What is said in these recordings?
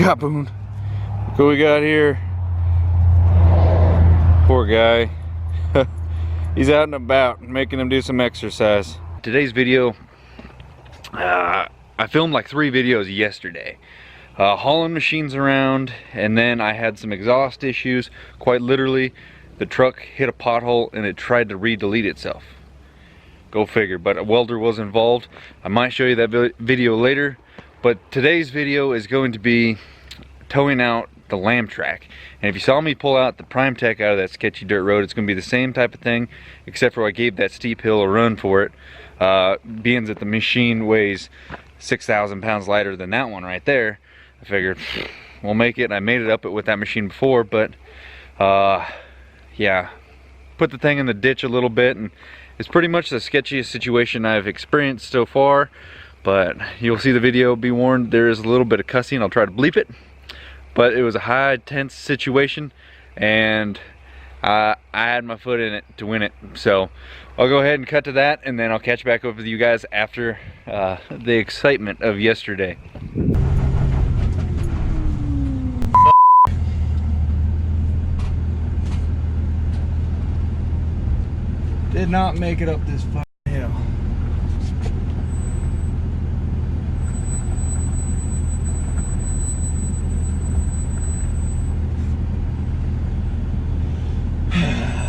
got, Boone? Look what we got here. Poor guy. He's out and about, making him do some exercise. Today's video, I filmed like 3 videos yesterday. Hauling machines around, and then I had some exhaust issues. Quite literally, the truck hit a pothole and it tried to re-delete itself. Go figure, but a welder was involved. I might show you that video later, but today's video is going to be towing out the lamb track. And if you saw me pull out the Prime Tech out of that sketchy dirt road, it's going to be the same type of thing, except for I gave that steep hill a run for it. Being that the machine weighs 6,000 pounds lighter than that one right there, I figured we'll make it. I made it up with that machine before, but yeah, put the thing in the ditch a little bit, and it's pretty much the sketchiest situation I've experienced so far. But you'll see the video, be warned, there is a little bit of cussing. I'll try to bleep it, but it was a high tense situation, and I had my foot in it to win it. So I'll go ahead and cut to that, and then I'll catch back up with you guys after the excitement of yesterday. Did not make it up this fucking hill.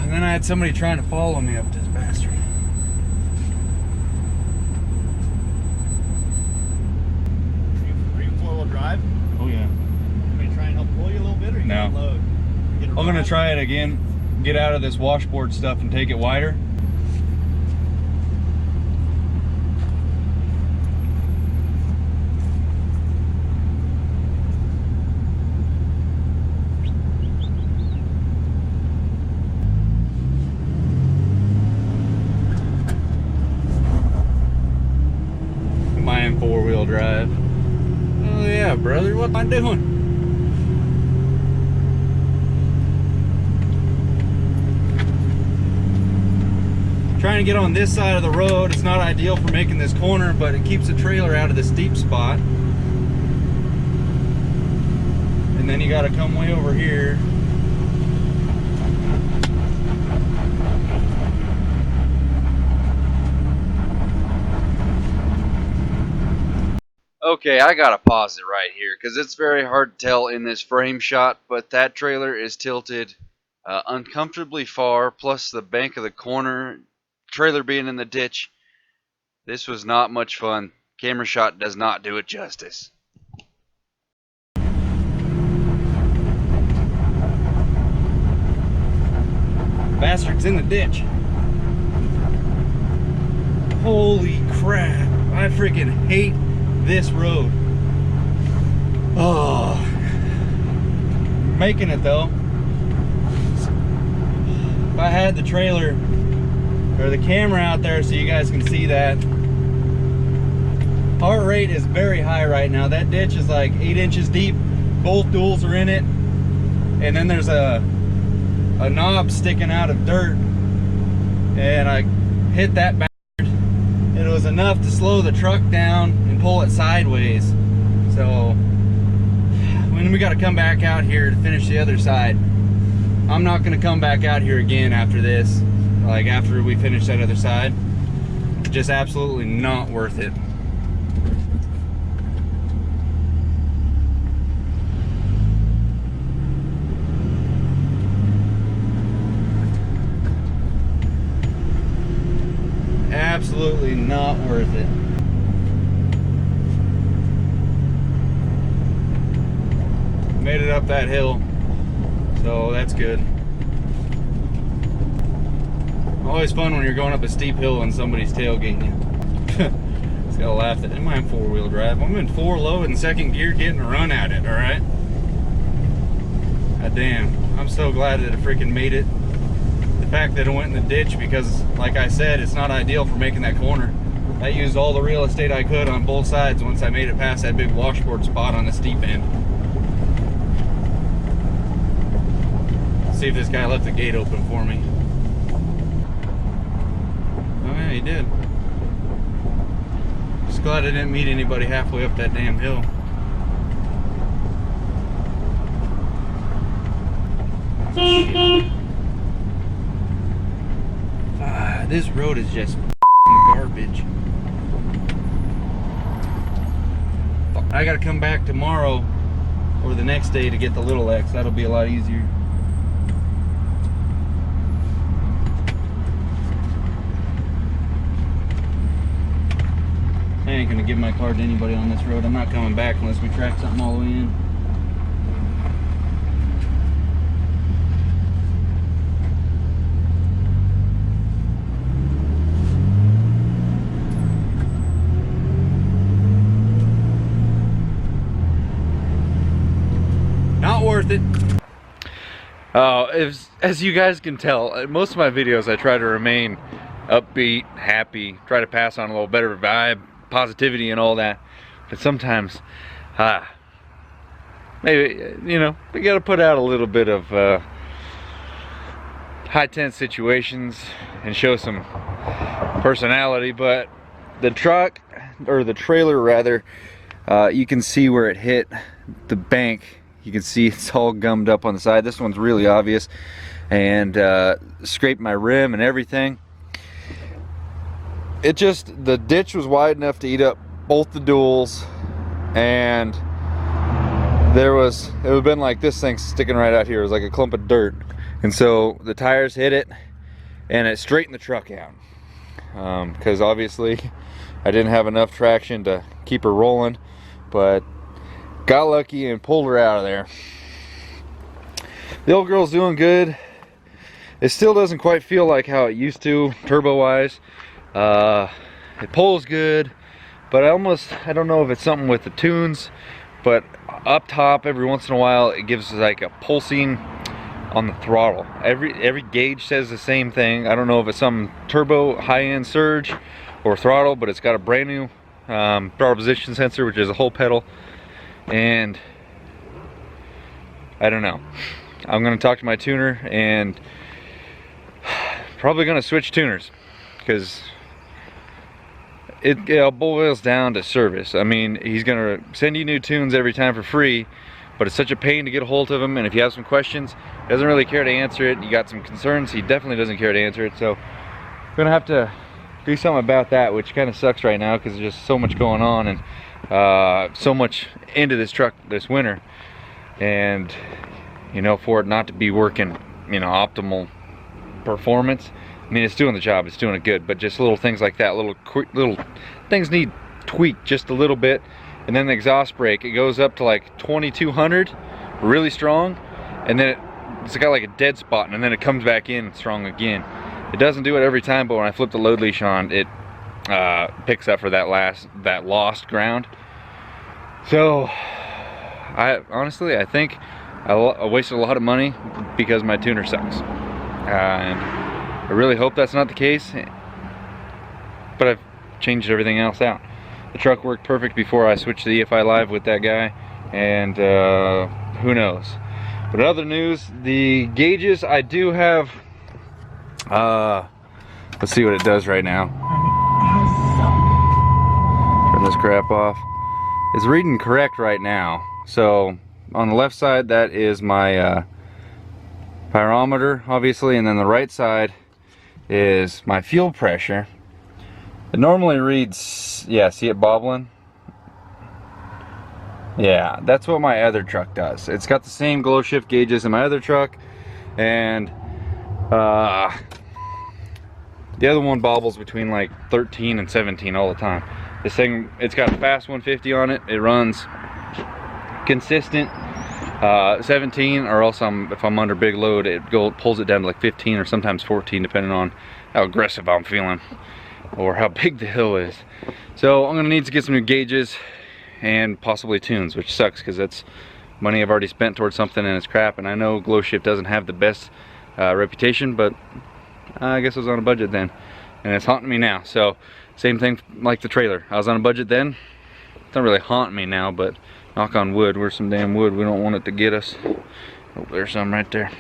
And then I had somebody trying to follow me up this bastard. Are you 4-wheel drive? Oh yeah. I'm gonna try and help pull you a little bit, or you No. gonna load? I'm gonna try it again. Get out of this washboard stuff and take it wider. Am I in 4-wheel drive? Oh yeah, brother, what am I doing? Trying to get on this side of the road. It's not ideal for making this corner, but it keeps the trailer out of the steep spot. And then you got to come way over here. Okay, I gotta pause it right here because it's very hard to tell in this frame shot, but that trailer is tilted uncomfortably far, plus the bank of the corner, trailer being in the ditch. This was not much fun. Camera shot does not do it justice. Bastard's in the ditch. Holy crap. I freaking hate this road. Oh, making it though. If I had the trailer or the camera out there so you guys can see that. Heart rate is very high right now. That ditch is like 8 inches deep. Both duals are in it, and then there's a knob sticking out of dirt, and I hit that bastard. It was enough to slow the truck down and pull it sideways. So when we got to come back out here to finish the other side, I'm not going to come back out here again after this. Like after we finish that other side, just absolutely not worth it. Absolutely not worth it. Made it up that hill, so that's good. Always fun when you're going up a steep hill and somebody's tailgating you. Just gotta laugh at it. Am I in 4-wheel drive? I'm in 4 low in 2nd gear getting a run at it, alright? God damn. I'm so glad that it freaking made it. The fact that it went in the ditch, because like I said, it's not ideal for making that corner. I used all the real estate I could on both sides once I made it past that big washboard spot on the steep end. See if this guy left the gate open for me. Oh yeah, he did. Just glad I didn't meet anybody halfway up that damn hill. This road is just garbage. I gotta come back tomorrow or the next day to get the little X. That'll be a lot easier. I ain't gonna give my car to anybody on this road. I'm not coming back unless we track something all the way in. Not worth it. As you guys can tell, most of my videos I try to remain upbeat, happy, try to pass on a little better vibe, positivity and all that. But sometimes, maybe, you know, we gotta put out a little bit of high tense situations and show some personality. But the truck, or the trailer rather, you can see where it hit the bank. You can see it's all gummed up on the side. This one's really obvious, and scraped my rim and everything. It just, the ditch was wide enough to eat up both the duals, and it would have been like this thing sticking right out here. It was like a clump of dirt, and so the tires hit it and it straightened the truck out, because obviously I didn't have enough traction to keep her rolling, but got lucky and pulled her out of there. The old girl's doing good. It still doesn't quite feel like how it used to, turbo wise. It pulls good, but I don't know if it's something with the tunes, but up top every once in a while it gives like a pulsing on the throttle. Every gauge says the same thing. I don't know if it's some turbo high-end surge or throttle, but it's got a brand new throttle position sensor, which is a whole pedal. And I don't know. I'm gonna talk to my tuner and probably gonna switch tuners, because it boils down to service. I mean, he's gonna send you new tunes every time for free, but it's such a pain to get a hold of him, and if you have some questions, he doesn't really care to answer it. You got some concerns, he definitely doesn't care to answer it. So I'm gonna have to do something about that, which kind of sucks right now because there's just so much going on, and so much into this truck this winter, and you know, for it not to be working, you know, optimal performance. I mean, it's doing the job, it's doing it good, but just little things like that, little things need tweaked just a little bit. And then the exhaust brake, it goes up to like 2200, really strong, and then it's got like a dead spot, and then it comes back in strong again. It doesn't do it every time, but when I flip the load leash on, it picks up for that lost ground. So I honestly, I think I wasted a lot of money because my tuner sucks, and I really hope that's not the case, but I've changed everything else out. The truck worked perfect before I switched to the EFI Live with that guy, and who knows. But in other news, the gauges I do have, let's see what it does right now. Turn this crap off. It's reading correct right now. So on the left side, that is my pyrometer, obviously, and then the right side is my fuel pressure. It normally reads, yeah, see it bobbling? Yeah, that's what my other truck does. It's got the same glow shift gauges in my other truck, and the other one bobbles between like 13 and 17 all the time. This thing, it's got a fast 150 on it. It runs consistent 17, or else if I'm under big load, it pulls it down to like 15 or sometimes 14, depending on how aggressive I'm feeling or how big the hill is. So I'm gonna need to get some new gauges and possibly tunes, which sucks because that's money I've already spent towards something and it's crap. And I know Glow Shift doesn't have the best reputation, but I guess I was on a budget then, and it's haunting me now. So same thing like the trailer. I was on a budget then. It's not really haunting me now, but knock on wood, where's some damn wood? We don't want it to get us. Oh, there's some right there.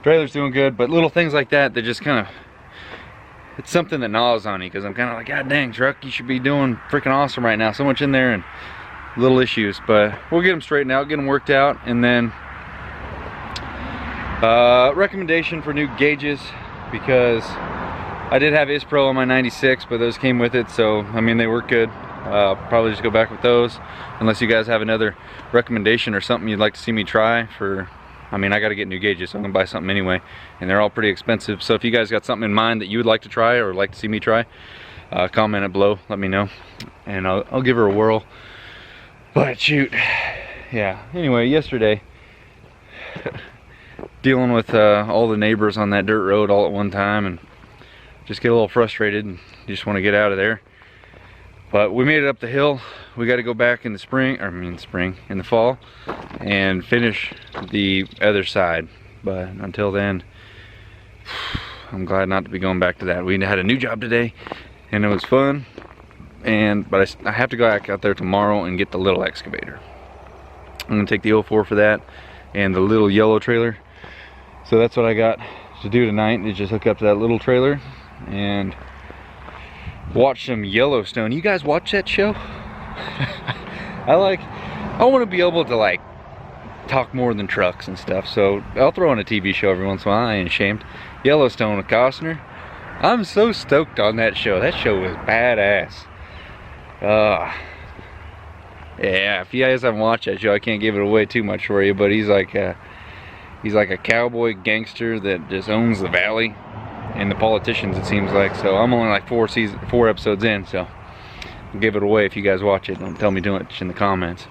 Trailer's doing good, but little things like that, they just kind of, it's something that gnaws on you, because I'm kind of like, God dang, truck, you should be doing freaking awesome right now. So much in there and little issues, but we'll get them straightened out, get them worked out, and then Recommendation for new gauges, because I did have ISPRO on my 96, but those came with it, so I mean they work good. Probably just go back with those, unless you guys have another recommendation or something you'd like to see me try for. I mean, I got to get new gauges, so I'm gonna buy something anyway, and they're all pretty expensive. So if you guys got something in mind that you would like to try or like to see me try, comment it below, let me know, and I'll give her a whirl. But shoot, yeah, anyway, yesterday dealing with all the neighbors on that dirt road all at one time, and just get a little frustrated and you just want to get out of there. But we made it up the hill. We got to go back in the spring, in the fall, and finish the other side. But until then, I'm glad not to be going back to that. We had a new job today and it was fun, but I have to go back out there tomorrow and get the little excavator. I'm gonna take the 04 for that and the little yellow trailer. So that's what I got to do tonight, is just hook up to that little trailer and watch some Yellowstone. You guys watch that show? I want to be able to like talk more than trucks and stuff, so I'll throw on a TV show every once in a while. I ain't ashamed. Yellowstone with Costner. I'm so stoked on that show. That show was badass. Yeah, if you guys haven't watched that show, I can't give it away too much for you, but he's like a cowboy gangster that just owns the valley and the politicians, it seems like. So I'm only like 4 episodes in, so I'll give it away if you guys watch it. Don't tell me too much in the comments.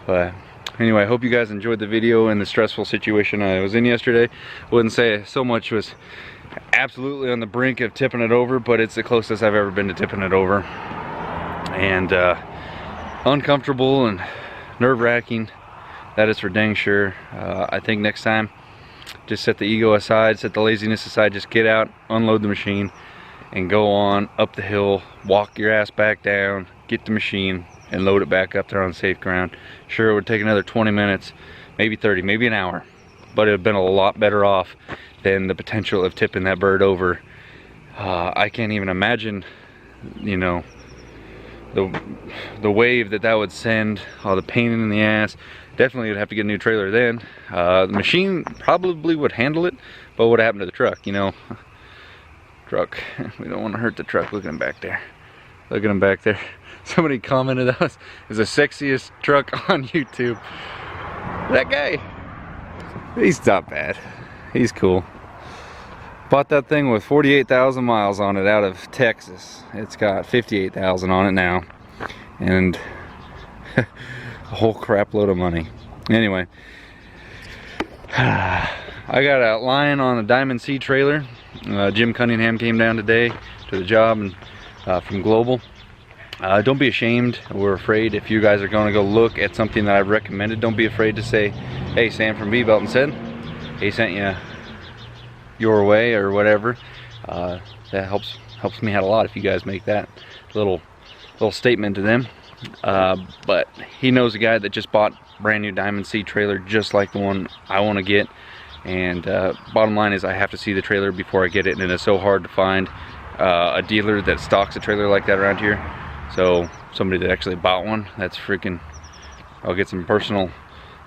But anyway, I hope you guys enjoyed the video and the stressful situation I was in yesterday. Wouldn't say so much was absolutely on the brink of tipping it over, but it's the closest I've ever been to tipping it over. And uncomfortable and nerve-wracking, that is for dang sure. I think next time, just set the ego aside, set the laziness aside, just get out, unload the machine, and go on up the hill, walk your ass back down, get the machine, and load it back up there on safe ground. Sure, it would take another 20 minutes, maybe 30, maybe an hour, but it would have been a lot better off than the potential of tipping that bird over. I can't even imagine, you know, the wave that would send, all the pain in the ass. Definitely would have to get a new trailer then. The machine probably would handle it, but what happened to the truck, you know? Truck, we don't want to hurt the truck. Look at him back there. Look at him back there. Somebody commented that was the sexiest truck on YouTube. That guy, he's not bad. He's cool. Bought that thing with 48,000 miles on it out of Texas. It's got 58,000 on it now, and a whole crap load of money. Anyway, I got a line on a Diamond C trailer. Jim Cunningham came down today to the job and from Global. Don't be ashamed or afraid if you guys are going to go look at something that I've recommended. Don't be afraid to say, hey, Sam from V-Belt said he sent you your way or whatever. That helps me out a lot if you guys make that little statement to them. But he knows a guy that just bought brand new Diamond C trailer just like the one I want to get, and bottom line is I have to see the trailer before I get it, and it's so hard to find a dealer that stocks a trailer like that around here. So somebody that actually bought one, that's freaking, I'll get some personal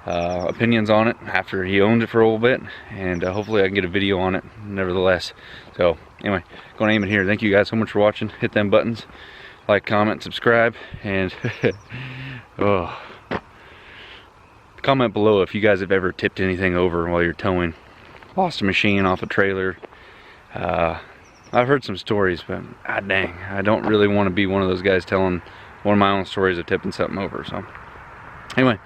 opinions on it after he owned it for a little bit, and hopefully I can get a video on it nevertheless. So anyway, going to aim it here. Thank you guys so much for watching. Hit them buttons, like, comment, subscribe, and comment below if you guys have ever tipped anything over while you're towing, lost a machine off a trailer. I've heard some stories, but god dang, I don't really want to be one of those guys telling one of my own stories of tipping something over. So anyway,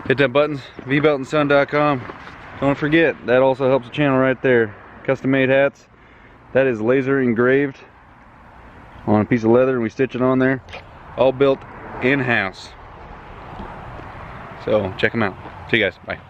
hit that buttons, vbeltandson.com. Don't forget, that also helps the channel right there. Custom made hats. That is laser engraved on a piece of leather, and we stitch it on there. All built in-house. So check them out. See you guys. Bye.